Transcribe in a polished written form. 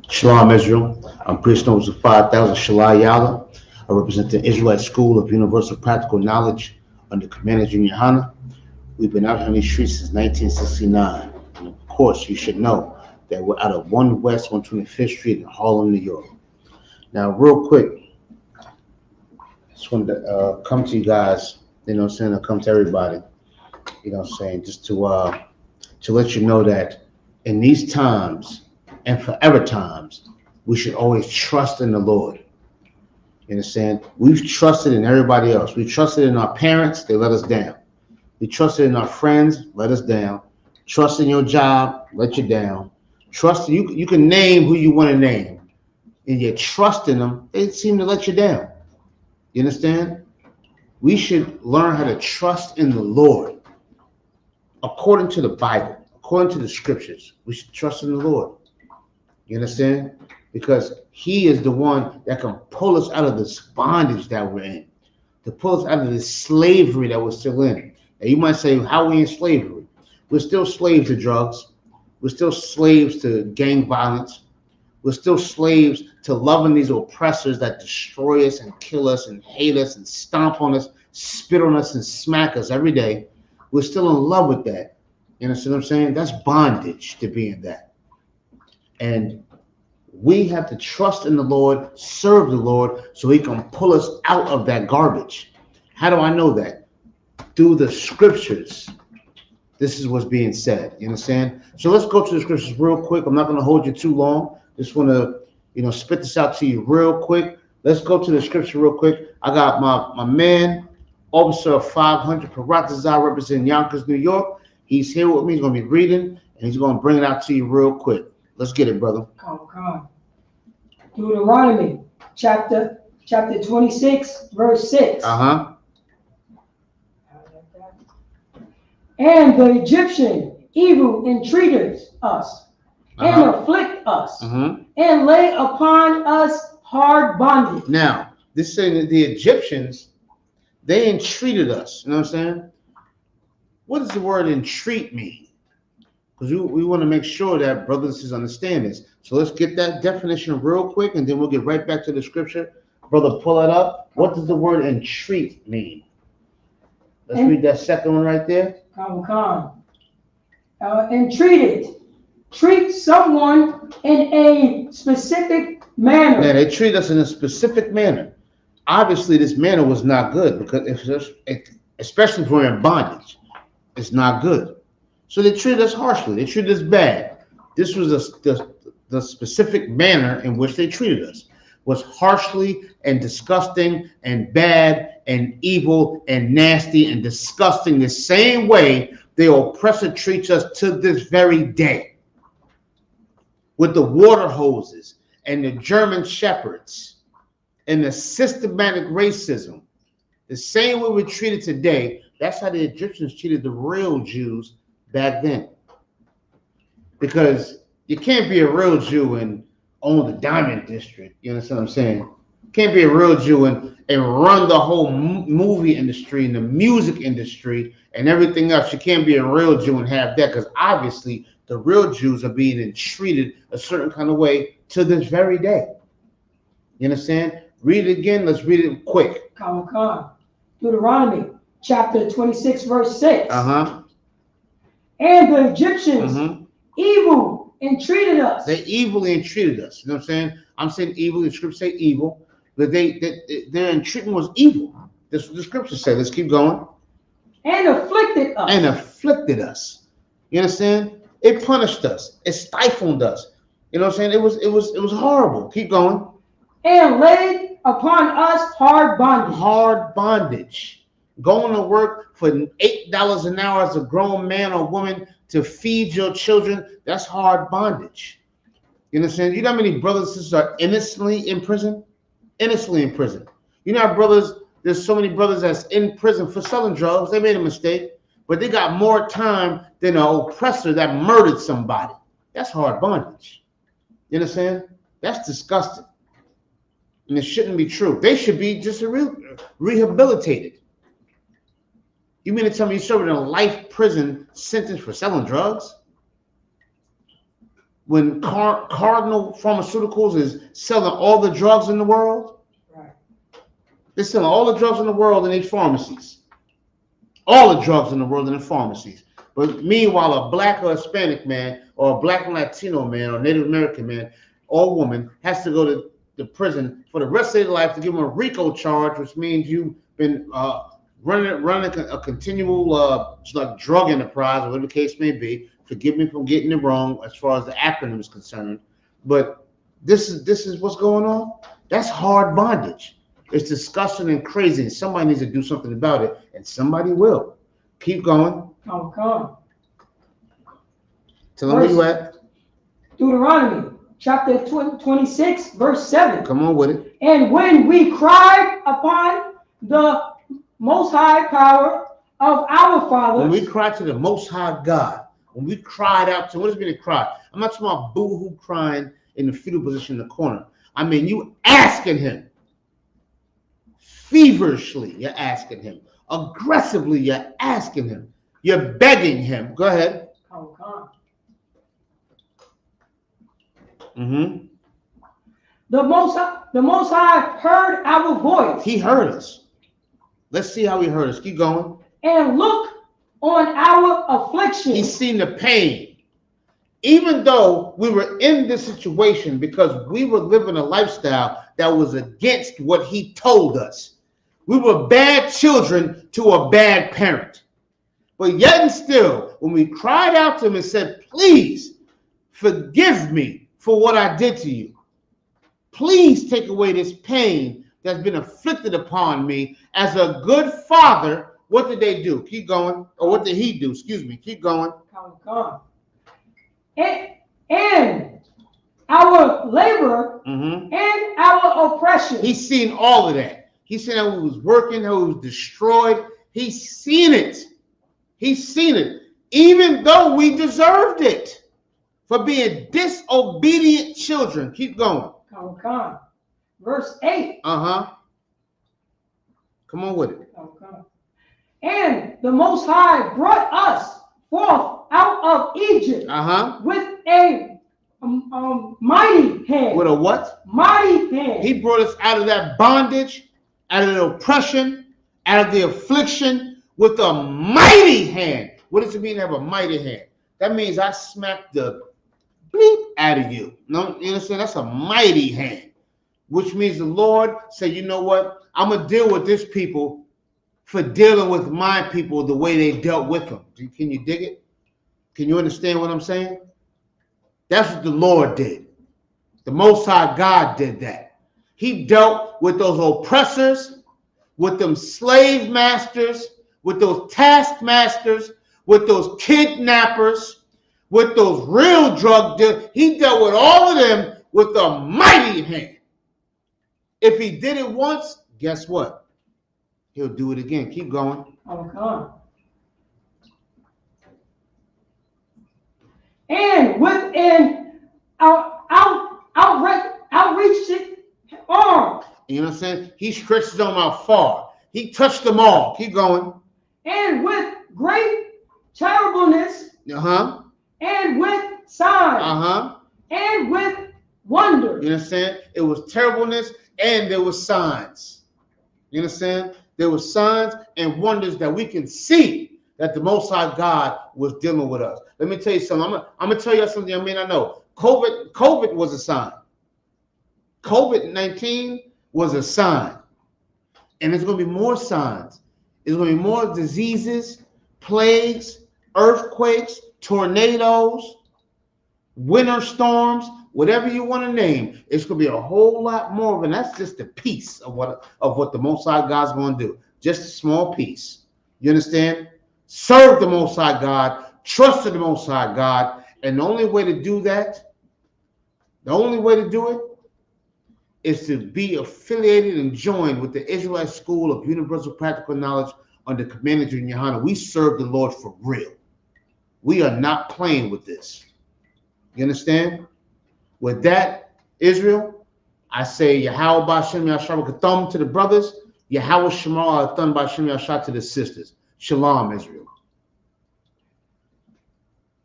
Shalom Israel. I'm priest known as the 5,000 Shalai Yala. I represent the Israelite School of Universal Practical Knowledge under Commander Junior Hanna. We've been out here on these streets since 1969. And of course, you should know that we're out of 1 West 125th Street in Harlem, New York. Now, real quick, just wanted to come to you guys, to come to everybody, just to let you know that in these times and forever times, we should always trust in the Lord. You understand? We've trusted in everybody else. We trusted in our parents, they let us down. We trusted in our friends, let us down. Trust in your job, let you down. Trust you can name who you want to name, and you trust in them, they seem to let you down. You understand? We should learn how to trust in the Lord according to the Bible, according to the scriptures. We should trust in the Lord. You understand? Because he is the one that can pull us out of this bondage that we're in, to pull us out of this slavery that we're still in. And you might say, how are we in slavery? We're still slaves to drugs. We're still slaves to gang violence. We're still slaves to loving these oppressors that destroy us and kill us and hate us and stomp on us, spit on us and smack us every day. We're still in love with that. You understand what I'm saying? That's bondage to be in that. And we have to trust in the Lord, serve the Lord, so he can pull us out of that garbage. How do I know that? Through the scriptures. This is what's being said. You understand? So let's go to the scriptures real quick. I'm not going to hold you too long. Just want to, spit this out to you real quick. Let's go to the scripture real quick. I got my man, Officer of 500, Paratazar, representing Yonkers, New York. He's here with me. He's going to be reading, and he's going to bring it out to you real quick. Let's get it, brother. Come. Deuteronomy, chapter 26, verse 6. Uh-huh. And the Egyptian evil entreated us, and afflict us, and lay upon us hard bondage. Now, this is saying that the Egyptians, they entreated us. You know what I'm saying? What does the word entreat mean? Because we want to make sure that brothers and sisters understand this. So let's get that definition real quick, and then we'll get right back to the scripture. Brother, pull it up. What does the word entreat mean? Let's read that second one right there. Come. Entreated. Treat someone in a specific manner. Yeah, they treat us in a specific manner. Obviously, this manner was not good, because especially if we're in bondage, it's not good. So they treated us harshly. They treated us bad. This was the specific manner in which they treated us, was harshly and disgusting and bad and evil and nasty and disgusting, the same way the oppressor treats us to this very day, with the water hoses and the German shepherds and the systematic racism. The same way we're treated today, that's how the Egyptians treated the real Jews back then. Because you can't be a real Jew and own the diamond district. You understand what I'm saying? You can't be a real Jew and run the whole movie industry and the music industry and everything else. You can't be a real Jew and have that, because obviously the real Jews are being entreated a certain kind of way to this very day. You understand? Read it again. Let's read it quick. Come. Deuteronomy chapter 26, verse 6. And the Egyptians evil entreated us. They evilly entreated us. You know what I'm saying? I'm saying evil. The scripture say evil, but their entreatment was evil. This is what the scripture said. Let's keep going. And afflicted us. You understand? It punished us. It stifled us. You know what I'm saying? It was horrible. Keep going. And laid upon us hard bondage. Hard bondage. Going to work for $8 an hour as a grown man or woman to feed your children, that's hard bondage. You understand? You know how many brothers and sisters are innocently in prison? Innocently in prison. You know how there's so many brothers that's in prison for selling drugs. They made a mistake, but they got more time than an oppressor that murdered somebody. That's hard bondage. You understand? That's disgusting. And it shouldn't be true. They should be just rehabilitated. You mean to tell me you're serving a life prison sentence for selling drugs? when Cardinal Pharmaceuticals is selling all the drugs in the world? Right. They're selling all the drugs in the world in these pharmacies. All the drugs in the world in the pharmacies. But meanwhile, a black or Hispanic man, or a black and Latino man, or Native American man, or woman has to go to the prison for the rest of their life to give them a RICO charge, which means you've been running a continual like drug enterprise, or whatever the case may be. Forgive me for getting it wrong as far as the acronym is concerned, but this is what's going on. That's hard bondage. It's disgusting and crazy, and somebody needs to do something about it, and somebody will. Keep going. Oh, come. Tell them where you at. Deuteronomy chapter 26, verse 7. Come on with it. And when we cried upon the Most High power of our fathers. When we cried to the Most High God, when we cried out to, what does it mean to cry? I'm not talking about boo-hoo crying in the fetal position in the corner. I mean, you asking him. Feverishly, you're asking him. Aggressively, you're asking him. You're begging him. Go ahead. Oh, come. Mm-hmm. The Most High heard our voice. He heard us. Let's see how he heard us. Keep going. And look on our affliction. He's seen the pain. Even though we were in this situation because we were living a lifestyle that was against what he told us. We were bad children to a bad parent. But yet and still, when we cried out to him and said, please forgive me for what I did to you. Please take away this pain that's been inflicted upon me. As a good father, what did they do? Keep going. Or what did he do? Excuse me. Keep going. Come. And our labor and our oppression. He's seen all of that. He's seen how he was working, how he was destroyed. He's seen it. He's seen it. Even though we deserved it for being disobedient children. Keep going. Come. Verse 8. Come on with it. And the Most High brought us forth out of Egypt with a mighty hand. With a what? Mighty hand. He brought us out of that bondage, out of the oppression, out of the affliction with a mighty hand. What does it mean to have a mighty hand? That means I smacked the bleep out of you. No, you understand? That's a mighty hand, which means the Lord said, you know what? I'm going to deal with this people for dealing with my people the way they dealt with them. Can you dig it? Can you understand what I'm saying? That's what the Lord did. The Most High God did that. He dealt with those oppressors, with them slave masters, with those taskmasters, with those kidnappers, with those real drug dealers. He dealt with all of them with a mighty hand. If he did it once, guess what? He'll do it again. Keep going. And within outreached arm. You know what I'm saying? He stretched them out far. He touched them all. Keep going. And with great terribleness. And with signs. And with wonders. You understand? It was terribleness and there was signs. You understand? There were signs and wonders that we can see that the Most High God was dealing with us. Let me tell you something. I'm going to tell you something you may not know. COVID was a sign. COVID-19 was a sign. And there's going to be more signs. There's going to be more diseases, plagues, earthquakes, tornadoes, winter storms, whatever you want to name. It's going to be a whole lot more of it. And that's just a piece of what the Most High God's going to do. Just a small piece. You understand? Serve the Most High God. Trust in the Most High God. And the only way to do that, the only way to do it is to be affiliated and joined with the Israelite School of Universal Practical Knowledge under Commander Junior Hana. We serve the Lord for real. We are not playing with this. You understand? With that, Israel, I say Yahweh B'Shem Yashar to the brothers, Yahweh Shema Athan B'Shem Yashar to the sisters. Shalom, Israel.